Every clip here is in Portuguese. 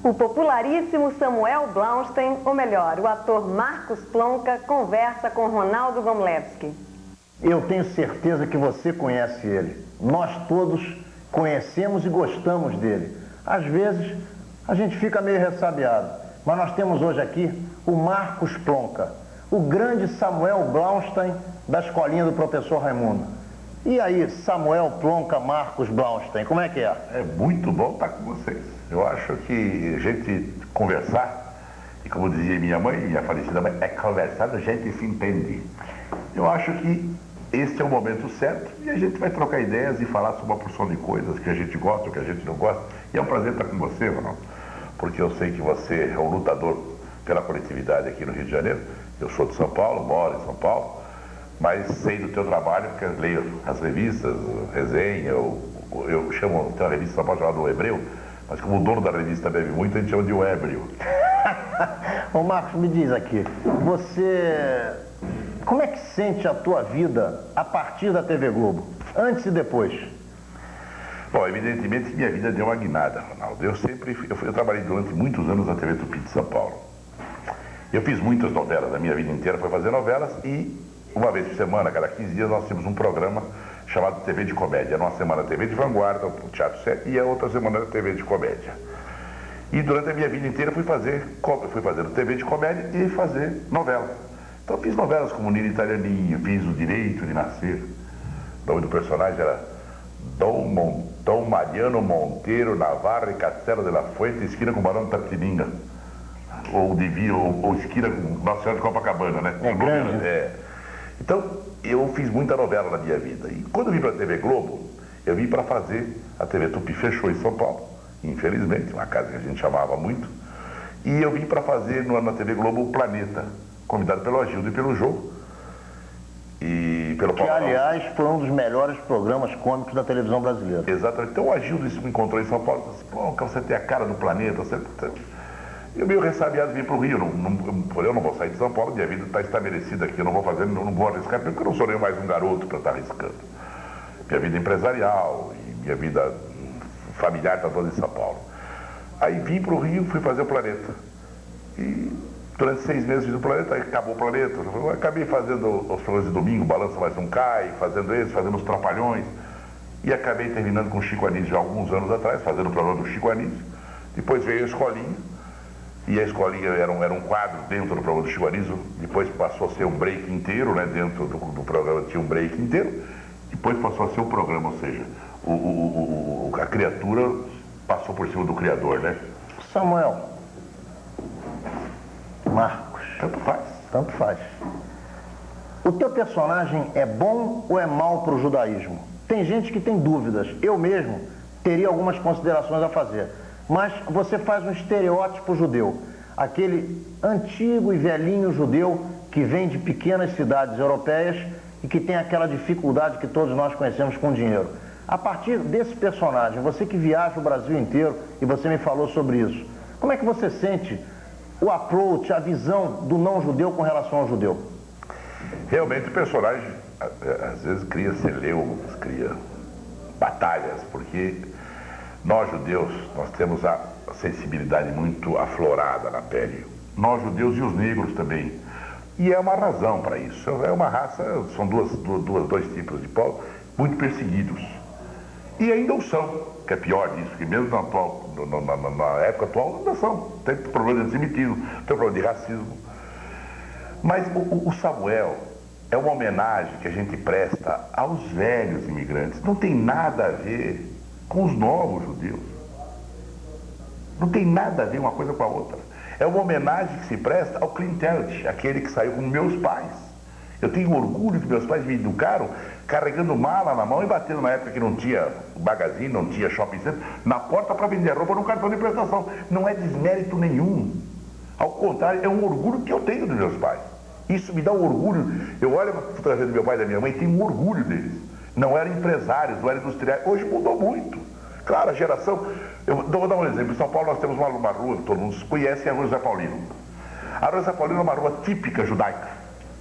O popularíssimo Samuel Blaustein, ou melhor, o ator Marcos Plonka, conversa com Ronaldo Gomlewski. Eu tenho certeza que você conhece ele. Nós todos conhecemos e gostamos dele. Às vezes, a gente fica meio ressabiado. Mas nós temos hoje aqui o Marcos Plonka, o grande Samuel Blaustein da escolinha do professor Raimundo. E aí, Samuel Plonka, Marcos Blaustein, como é que é? É muito bom estar com vocês. Eu acho que a gente conversar, e como dizia minha mãe, minha falecida mãe, é conversar, a gente se entende. Eu acho que este é o momento certo e a gente vai trocar ideias e falar sobre uma porção de coisas que a gente gosta, o que a gente não gosta. E é um prazer estar com você, Ronaldo, porque eu sei que você é um lutador pela coletividade aqui no Rio de Janeiro. Eu sou de São Paulo, moro em São Paulo, mas sei do teu trabalho, porque eu leio as revistas, resenha, eu chamo, tem uma revista em São Paulo chamada O Hebreu, mas como o dono da revista bebe muito, a gente chama de O Ébrio. Ô Marcos, me diz aqui, como é que sente a tua vida a partir da TV Globo, antes e depois? Bom, evidentemente minha vida deu uma guinada, Ronaldo. Eu trabalhei durante muitos anos na TV Tupi de São Paulo. Eu fiz muitas novelas, a minha vida inteira foi fazer novelas e uma vez por semana, cada 15 dias, nós tínhamos um programa chamado TV de Comédia. Era uma semana TV de vanguarda, o Teatro Sete, e a outra semana TV de Comédia. E durante a minha vida inteira fui fazer TV de Comédia e fazer novela. Então eu fiz novelas como Nino Italianinho, fiz O Direito de Nascer. O nome do personagem era Dom Mariano Monteiro Navarro e Castelo de la Fuente, esquina com o Barão de Tapetininga. Ou esquina com Nossa Senhora de Copacabana, né? É grande. Então, eu fiz muita novela na minha vida. E quando eu vim para a TV Globo, eu vim para fazer, a TV Tupi fechou em São Paulo, infelizmente, uma casa que a gente chamava muito. E eu vim para fazer na TV Globo o Planeta, convidado pelo Agildo e pelo Jô. E pelo que, aliás, foi um dos melhores programas cômicos da televisão brasileira. Exatamente. Então o Agildo me encontrou em São Paulo e disse, pô, você tem a cara do Planeta, Eu meio ressabiado vim para o Rio, eu não vou sair de São Paulo, minha vida está estabelecida aqui, eu não vou arriscar, porque eu não sou nem mais um garoto para estar arriscando. Minha vida empresarial e minha vida familiar está toda em São Paulo. Aí vim para o Rio, fui fazer o Planeta. E durante 6 meses fiz o Planeta, aí acabou o Planeta. Eu acabei fazendo os programas de domingo, Balança Mais Não Cai, fazendo os Trapalhões. E acabei terminando com o Chico Anísio já há alguns anos atrás, fazendo o programa do Chico Anísio. Depois veio a Escolinha. E a Escolinha era um quadro dentro do programa do Chico Anísio, depois passou a ser um break inteiro, né? Dentro do programa tinha um break inteiro, depois passou a ser um programa, ou seja, a criatura passou por cima do criador, né? Samuel, Marcos, Tanto faz. O teu personagem é bom ou é mau para o judaísmo? Tem gente que tem dúvidas, eu mesmo teria algumas considerações a fazer. Mas você faz um estereótipo judeu, aquele antigo e velhinho judeu que vem de pequenas cidades europeias e que tem aquela dificuldade que todos nós conhecemos com dinheiro. A partir desse personagem, você que viaja o Brasil inteiro e você me falou sobre isso, como é que você sente o approach, a visão do não-judeu com relação ao judeu? Realmente o personagem às vezes cria celeumas, cria batalhas, porque nós judeus, nós temos a sensibilidade muito aflorada na pele. Nós judeus e os negros também. E é uma razão para isso. É uma raça, são dois tipos de povos muito perseguidos. E ainda o são, que é pior disso, que mesmo na época atual ainda são. Tem problema de antissemitismo, tem problema de racismo. Mas o Samuel é uma homenagem que a gente presta aos velhos imigrantes. Não tem nada a ver com os novos judeus. Não tem nada a ver uma coisa com a outra. É uma homenagem que se presta ao Clint Eastwood, aquele que saiu com meus pais. Eu tenho orgulho que meus pais me educaram carregando mala na mão e batendo na época que não tinha magazine, não tinha shopping center, na porta para vender roupa no cartão de prestação. Não é desmérito nenhum. Ao contrário, é um orgulho que eu tenho dos meus pais. Isso me dá um orgulho. Eu olho a fotografia do meu pai e da minha mãe e tenho um orgulho deles. Não eram empresários, não eram industriais. Hoje mudou muito. Claro, a geração... Eu vou dar um exemplo. Em São Paulo nós temos uma rua que todo mundo conhece, é a Rua José Paulino. A Rua José Paulino é uma rua típica judaica.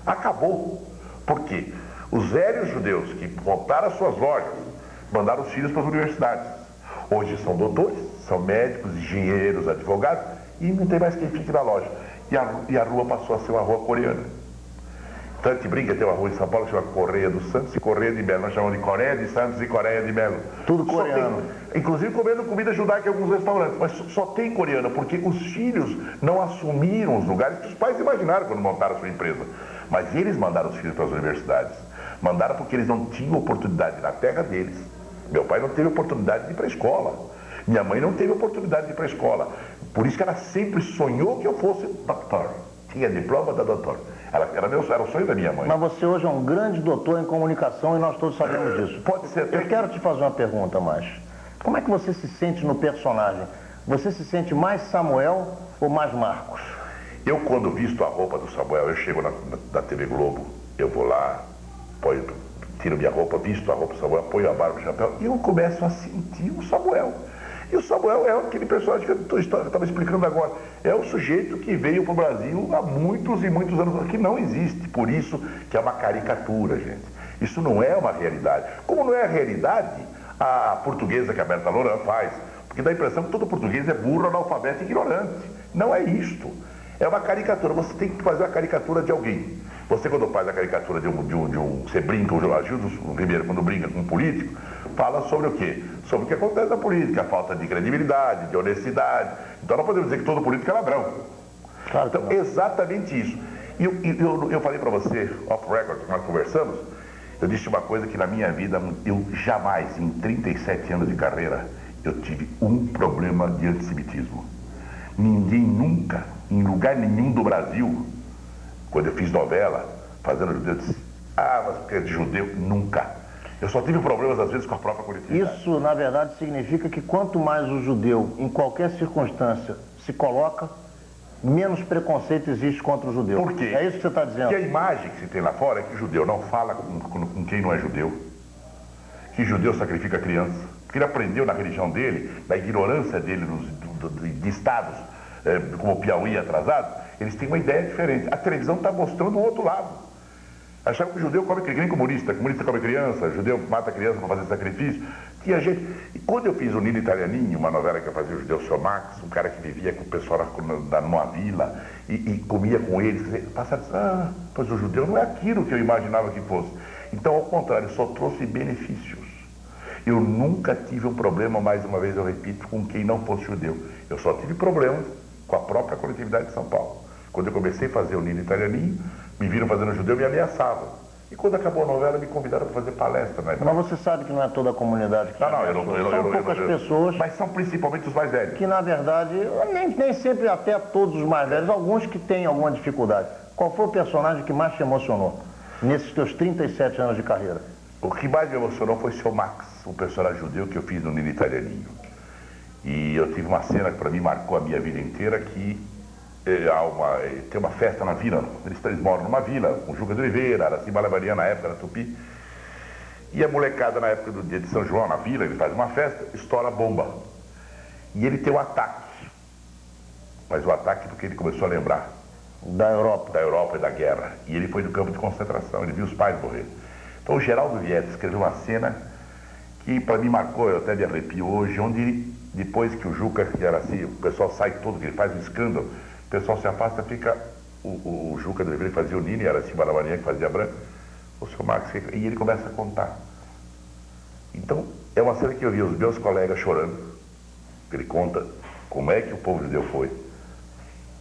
Acabou. Por quê? Os velhos judeus que montaram as suas lojas mandaram os filhos para as universidades. Hoje são doutores, são médicos, engenheiros, advogados, e não tem mais quem fique na loja. E a rua passou a ser uma rua coreana. Então a gente brinca, tem uma rua em São Paulo que chama Correia dos Santos e Correia de Melo. Nós chamamos de Coreia de Santos e Coreia de Melo. Tudo coreano. Inclusive comendo comida judaica em alguns restaurantes, mas só tem coreano, porque os filhos não assumiram os lugares que os pais imaginaram quando montaram a sua empresa. Mas eles mandaram os filhos para as universidades. Mandaram porque eles não tinham oportunidade na terra deles. Meu pai não teve oportunidade de ir para a escola. Minha mãe não teve oportunidade de ir para a escola. Por isso que ela sempre sonhou que eu fosse doutor. Tinha diploma da doutor. Era o sonho da minha mãe. Mas você hoje é um grande doutor em comunicação e nós todos sabemos disso. Pode ser. Eu quero te fazer uma pergunta mais. Como é que você se sente no personagem? Você se sente mais Samuel ou mais Marcos? Eu, quando visto a roupa do Samuel, eu chego na TV Globo, eu vou lá, tiro minha roupa, visto a roupa do Samuel, ponho a barba, o chapéu, e eu começo a sentir o Samuel. E o Samuel é aquele personagem que eu estava explicando agora. É o sujeito que veio para o Brasil há muitos e muitos anos, que não existe. Por isso que é uma caricatura, gente. Isso não é uma realidade. Como não é a realidade, a portuguesa que a Berta Loran faz, porque dá a impressão que todo português é burro, analfabeto e ignorante. Não é isto. É uma caricatura. Você tem que fazer a caricatura de alguém. Você, quando faz a caricatura você brinca, o Gildo Ribeiro, quando brinca com um político, fala sobre o quê? Sobre o que acontece na política, a falta de credibilidade, de honestidade. Então não podemos dizer que todo político é ladrão. Claro que Então, não. exatamente isso. E eu falei para você, off record, nós conversamos, eu disse uma coisa que na minha vida, eu jamais, em 37 anos de carreira, eu tive um problema de antissemitismo. Ninguém nunca, em lugar nenhum do Brasil, quando eu fiz novela, fazendo judeu, eu disse, mas porque é de judeu, nunca. Eu só tive problemas, às vezes, com a própria coletividade. Isso, na verdade, significa que quanto mais o judeu, em qualquer circunstância, se coloca, menos preconceito existe contra o judeu. Por quê? É isso que você está dizendo. Porque a imagem que se tem lá fora é que o judeu não fala com quem não é judeu. Que judeu sacrifica criança. Porque ele aprendeu na religião dele, na ignorância dele de estados como o Piauí atrasado, eles têm uma ideia diferente. A televisão está mostrando o outro lado. Achavam que o judeu come criança, nem comunista come criança, judeu mata criança para fazer sacrifício. Tinha gente. E quando eu fiz o Nino Italianinho, uma novela que eu fazia o judeu seu Max, um cara que vivia com o pessoal numa vila e comia com eles, passaram a dizer, pois o judeu não é aquilo que eu imaginava que fosse. Então, ao contrário, só trouxe benefícios. Eu nunca tive um problema, mais uma vez eu repito, com quem não fosse judeu. Eu só tive problemas com a própria coletividade de São Paulo. Quando eu comecei a fazer o Nino Italianinho, me viram fazendo judeu e me ameaçavam. E quando acabou a novela, me convidaram para fazer palestra na Mas você sabe que não é toda a comunidade que Não, eu não. São poucas pessoas. Mas são principalmente os mais velhos. Que, na verdade, nem sempre até todos os mais velhos, alguns que têm alguma dificuldade. Qual foi o personagem que mais te emocionou nesses teus 37 anos de carreira? O que mais me emocionou foi o seu Max, um personagem judeu que eu fiz no Nino Italianinho. E eu tive uma cena que para mim marcou a minha vida inteira, que tem uma festa na vila, eles moram numa vila, com Juca de Oliveira, Aracimba Lavaria na época, era Tupi. E a molecada na época do dia de São João, na vila, ele faz uma festa, estoura a bomba. E ele tem um ataque. Mas o ataque porque ele começou a lembrar. Da Europa. Da Europa e da guerra. E ele foi no campo de concentração, ele viu os pais morrer. Então o Geraldo Vietti escreveu uma cena que para mim marcou, eu até me arrepio hoje, onde depois que o Juca e Araci, o pessoal sai todo, que ele faz um escândalo, o pessoal se afasta, fica o Juca de Oliveira que fazia o Nino e Araci Balavarinha que fazia a Branca, o seu Marcos, e ele começa a contar. Então, é uma cena que eu vi os meus colegas chorando. Ele conta como é que o povo judeu foi,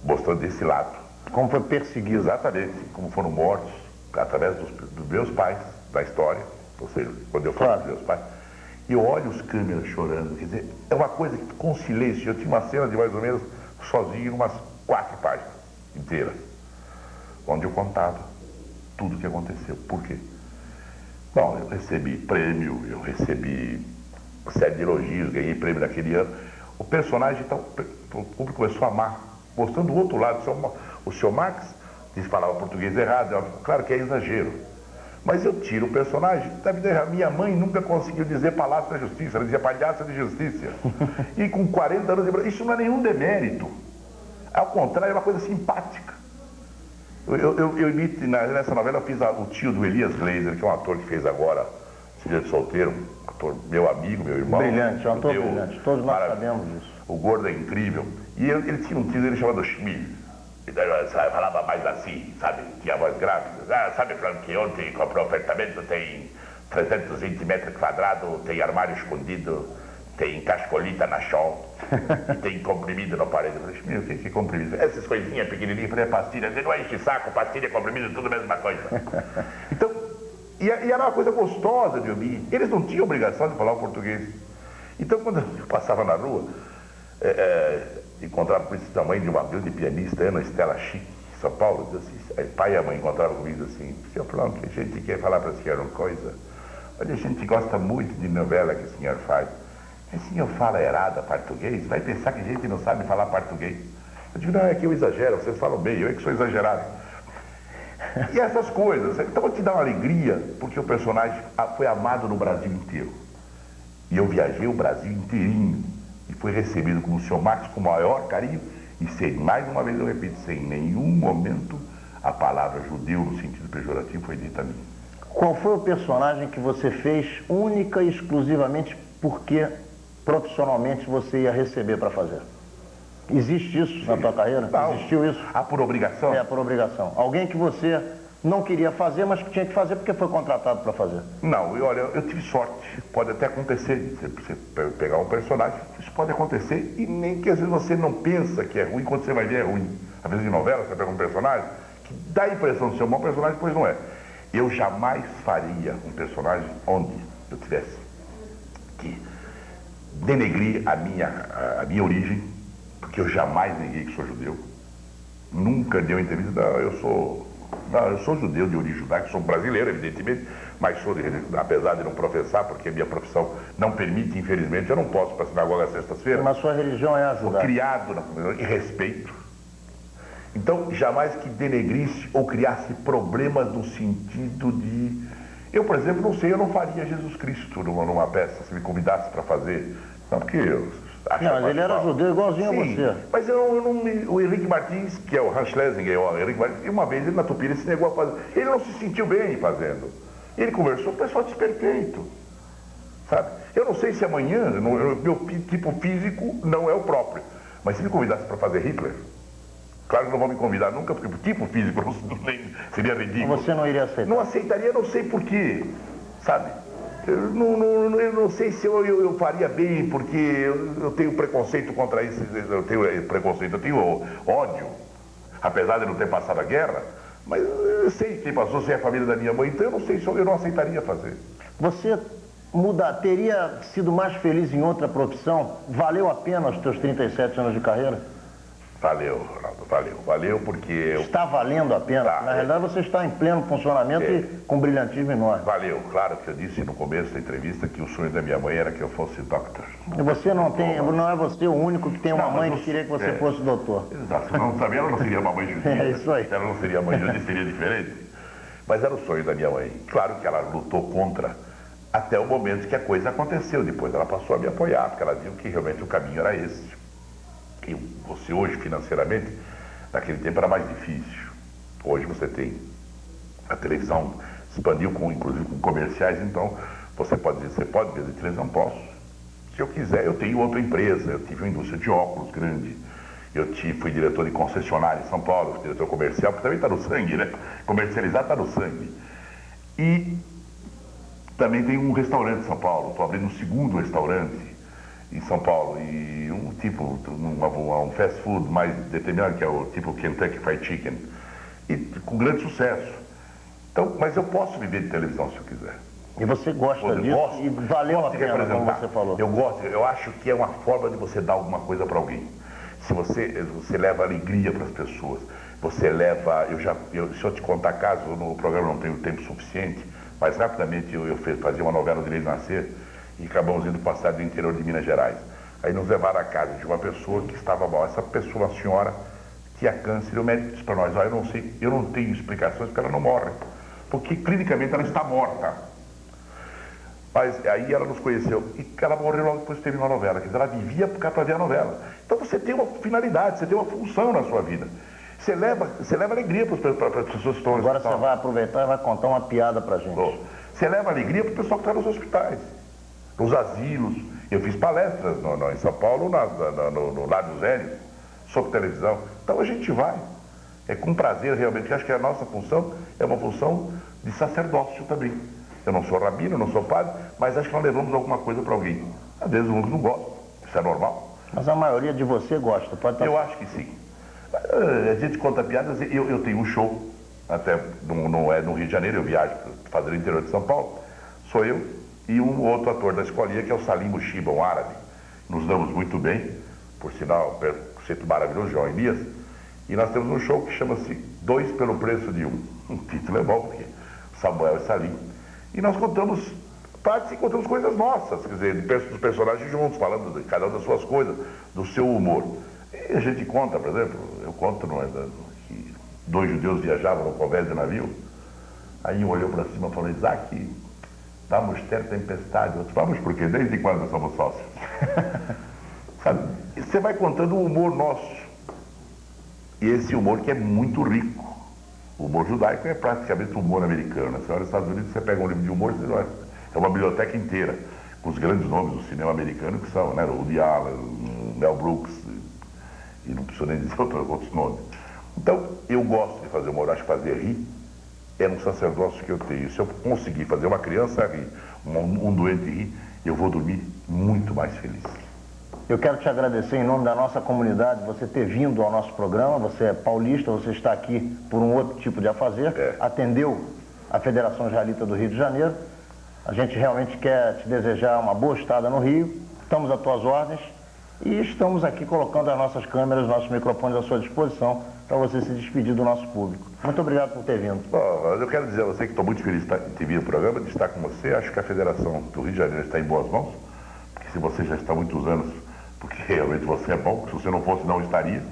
mostrando desse lado. Como foi perseguido. Exatamente, como foram mortos através dos meus pais, da história, ou seja, quando eu falo dos meus pais. E eu olho os câmeras chorando, quer dizer, é uma coisa que com silêncio, eu tinha uma cena de mais ou menos sozinho, umas 4 páginas inteiras, onde eu contava tudo o que aconteceu. Por quê? Bom, eu recebi prêmio, eu recebi uma série de elogios, ganhei prêmio naquele ano. O personagem, então, o público começou a amar, mostrando o outro lado. O seu Max falava português errado, claro que é exagero. Mas eu tiro o personagem da vida real. Minha mãe nunca conseguiu dizer Palácio da Justiça, ela dizia Palhaça de Justiça. E com 40 anos de... Isso não é nenhum demérito. Ao contrário, é uma coisa simpática. Eu imito, nessa novela eu fiz o tio do Elias Glazer, que é um ator que fez agora Filha de Solteiro, ator, meu amigo, meu irmão. Brilhante, um ator judeu, brilhante. Todos nós sabemos disso. O gordo é incrível. E ele tinha um tio dele chamado Schmidt. Falava mais assim, sabe? Tinha a voz grave. Sabe, Frank, que ontem comprou um apartamento, tem 320 metros quadrados, tem armário escondido, tem cascolita na chão e tem comprimido na parede. Eu falei, meu, que comprimido? Essas coisinhas pequenininhas, falei, pastilha. Você não enche saco, pastilha, comprimido, tudo a mesma coisa. Então, e era uma coisa gostosa de ouvir. Eles não tinham obrigação de falar o português. Então, quando eu passava na rua, encontrava com esse tamanho de uma grande pianista, Ana Estela Chic, em São Paulo, disse assim, pai e a mãe encontravam comigo assim, senhor Frank, a gente quer falar para o senhor uma coisa. Olha, a gente gosta muito de novela que o senhor faz. O senhor fala errado português? Vai pensar que a gente não sabe falar português. Eu digo, não, é que eu exagero, vocês falam bem, eu é que sou exagerado. E essas coisas, então te dá uma alegria, porque o personagem foi amado no Brasil inteiro. E eu viajei o Brasil inteirinho e fui recebido como o senhor Marcos com o maior carinho e sem, mais uma vez eu repito, sem nenhum momento a palavra judeu no sentido pejorativo foi dita a mim. Qual foi o personagem que você fez única e exclusivamente porque profissionalmente você ia receber para fazer? Existe isso na tua carreira? Não. Existiu isso? Por obrigação? Por obrigação. Alguém que você não queria fazer, mas que tinha que fazer porque foi contratado para fazer. Não, olha, eu tive sorte. Pode até acontecer, você pegar um personagem, isso pode acontecer e nem que às vezes você não pensa que é ruim, quando você vai ver é ruim. Às vezes em novela você pega um personagem que dá a impressão de ser um bom personagem, pois não é. Eu jamais faria um personagem onde eu tivesse que denegrir a minha origem, porque eu jamais neguei que sou judeu. Nunca dei uma entrevista, não, eu sou judeu de origem judaica, sou brasileiro, evidentemente, mas sou, apesar de não professar, porque a minha profissão não permite, infelizmente, eu não posso para a sinagoga sextas-feiras. Mas sua religião é a judaica. Criado em respeito. Então, jamais que denegrisse ou criasse problemas no sentido de... Eu, por exemplo, não sei, eu não faria Jesus Cristo numa peça, se me convidasse para fazer. Não, porque eu... Não, mas ele era judeu igualzinho a você. Mas o Henrique Martins, que é o Hans Schlesinger, o Henrique Martins, uma vez ele na Tupi, ele se negou a fazer. Ele não se sentiu bem fazendo. Ele conversou, o pessoal disse perfeito. Sabe? Eu não sei se amanhã, meu tipo físico não é o próprio. Mas se me convidasse para fazer Hitler, claro que não vão me convidar nunca, porque o tipo físico seria ridículo. Você não iria aceitar? Não aceitaria, não sei porquê, sabe? Eu não sei se eu faria bem, porque eu tenho preconceito contra isso, eu tenho ódio, apesar de não ter passado a guerra, mas eu sei quem passou, sei a família da minha mãe, então eu não sei se eu não aceitaria fazer. Você teria sido mais feliz em outra profissão? Valeu a pena os teus 37 anos de carreira? Valeu, Ronaldo, valeu porque... Está valendo a pena? Tá, Na realidade você está em pleno funcionamento e com brilhantismo enorme. Valeu, claro que eu disse no começo da entrevista que o sonho da minha mãe era que eu fosse doctor. E você não é você o único que tem uma mãe que queria que você fosse doutor. Exato, não sabia, ela não seria uma mãe judia. É isso aí. Ela não seria mãe judia, seria diferente. Mas era o sonho da minha mãe. Claro que ela lutou contra até o momento que a coisa aconteceu. Depois ela passou a me apoiar, porque ela viu que realmente o caminho era esse. Que você hoje, financeiramente, naquele tempo era mais difícil. Hoje você tem a televisão, expandiu inclusive com comerciais, então você pode dizer, você pode ver de televisão, posso. Se eu quiser, eu tenho outra empresa, eu tive uma indústria de óculos grande, fui diretor de concessionária em São Paulo, fui diretor comercial, porque também está no sangue, né? Comercializar está no sangue. E também tem um restaurante em São Paulo, estou abrindo um segundo restaurante em São Paulo, e um fast food mais determinado, que é o tipo Kentucky Fried Chicken, e com grande sucesso. Então, mas eu posso viver de televisão se eu quiser. E você gosta disso e valeu a pena, como você falou. Eu acho que é uma forma de você dar alguma coisa para alguém. Se você leva alegria para as pessoas, você leva... se eu te contar caso, no programa não tenho tempo suficiente, mas rapidamente eu fazia uma novela de Lei Nascer, e acabamos indo passar do interior de Minas Gerais. Aí nos levaram à casa de uma pessoa que estava mal. Essa pessoa, uma senhora, tinha câncer, e o médico disse para nós, eu não sei, eu não tenho explicações porque ela não morre. Porque clinicamente ela está morta. Mas aí ela nos conheceu e ela morreu logo depois que terminou a novela. Quer dizer, ela vivia para ver a novela. Então você tem uma finalidade, você tem uma função na sua vida. Você leva alegria para as pessoas que estão no Agora hospital. você vai aproveitar e vai contar uma piada para a gente. Você leva alegria para o pessoal que está nos hospitais. nos asilos. Eu fiz palestras em São Paulo, no Lábios Velhos, sobre televisão. Então a gente vai. É com prazer realmente. Eu acho que a nossa função é uma função de sacerdócio também. Eu não sou rabino, não sou padre, mas acho que nós levamos alguma coisa para alguém. Às vezes uns não gostam, isso é normal. Mas a maioria de você gosta, pode estar... Eu acho que sim. A gente conta piadas, eu tenho um show, até no Rio de Janeiro, eu viajo para fazer o interior de São Paulo. Sou eu e um outro ator da escolinha, que é o Salim Mushiba, um árabe. Nos damos muito bem, por sinal, sempre maravilhoso, João Elias. E nós temos um show que chama-se 2 pelo preço de 1. Um título é bom, porque Samuel e Salim. E nós contamos partes e contamos coisas nossas, quer dizer, dos personagens juntos, falando de cada uma das suas coisas, do seu humor. E a gente conta, por exemplo, eu conto que 2 judeus viajavam no convés de navio. Aí um olhou para cima e falou: Isaac, estamos ter tempestade. Outros, vamos por quê? Desde quando somos sócios? Sabe? E você vai contando o humor nosso. E esse humor que é muito rico. O humor judaico é praticamente o humor americano. Você olha nos Estados Unidos, você pega um livro de humor, é uma biblioteca inteira, com os grandes nomes do cinema americano, que são, né, o Woody Allen, Mel Brooks, e não preciso nem dizer outros nomes. Então, eu gosto de fazer humor, acho que fazer rir é um sacerdócio que eu tenho. Se eu conseguir fazer uma criança rir, um doente rir, eu vou dormir muito mais feliz. Eu quero te agradecer em nome da nossa comunidade, você ter vindo ao nosso programa. Você é paulista, você está aqui por um outro tipo de afazer, atendeu a Federação Israelita do Rio de Janeiro. A gente realmente quer te desejar uma boa estada no Rio, estamos às tuas ordens e estamos aqui colocando as nossas câmeras, nossos microfones à sua disposição para você se despedir do nosso público. Muito obrigado por ter vindo. Bom, eu quero dizer a você que estou muito feliz de ter vindo ao programa, de estar com você. Acho que a Federação do Rio de Janeiro está em boas mãos, porque se você já está há muitos anos, porque realmente você é bom, se você não fosse, não estaria.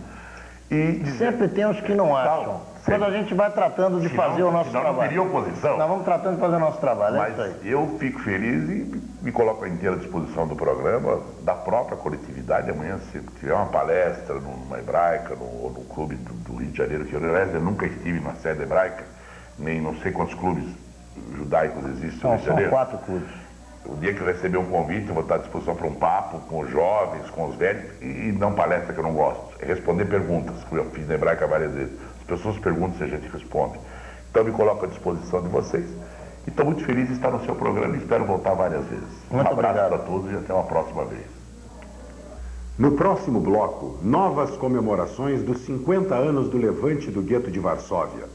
E sempre tem os que não acham. Quando a gente vai tratando de fazer o nosso trabalho. Não teria oposição. Nós vamos tratando de fazer o nosso trabalho. Mas é isso aí. Eu fico feliz e me coloco à inteira disposição do programa, da própria coletividade. Amanhã, se tiver uma palestra numa hebraica, ou no clube do Rio de Janeiro, que eu nunca estive na sede hebraica, nem não sei quantos clubes judaicos existem no Rio de Janeiro. São 4 clubes. O dia que eu receber um convite, eu vou estar à disposição para um papo com os jovens, com os velhos, e não palestra que eu não gosto. É responder perguntas, que eu fiz na hebraica várias vezes. As pessoas perguntam se a gente responde. Então, me coloco à disposição de vocês. E estou muito feliz de estar no seu programa e espero voltar várias vezes. Muito um abraço obrigado para todos e até uma próxima vez. No próximo bloco, novas comemorações dos 50 anos do levante do gueto de Varsóvia.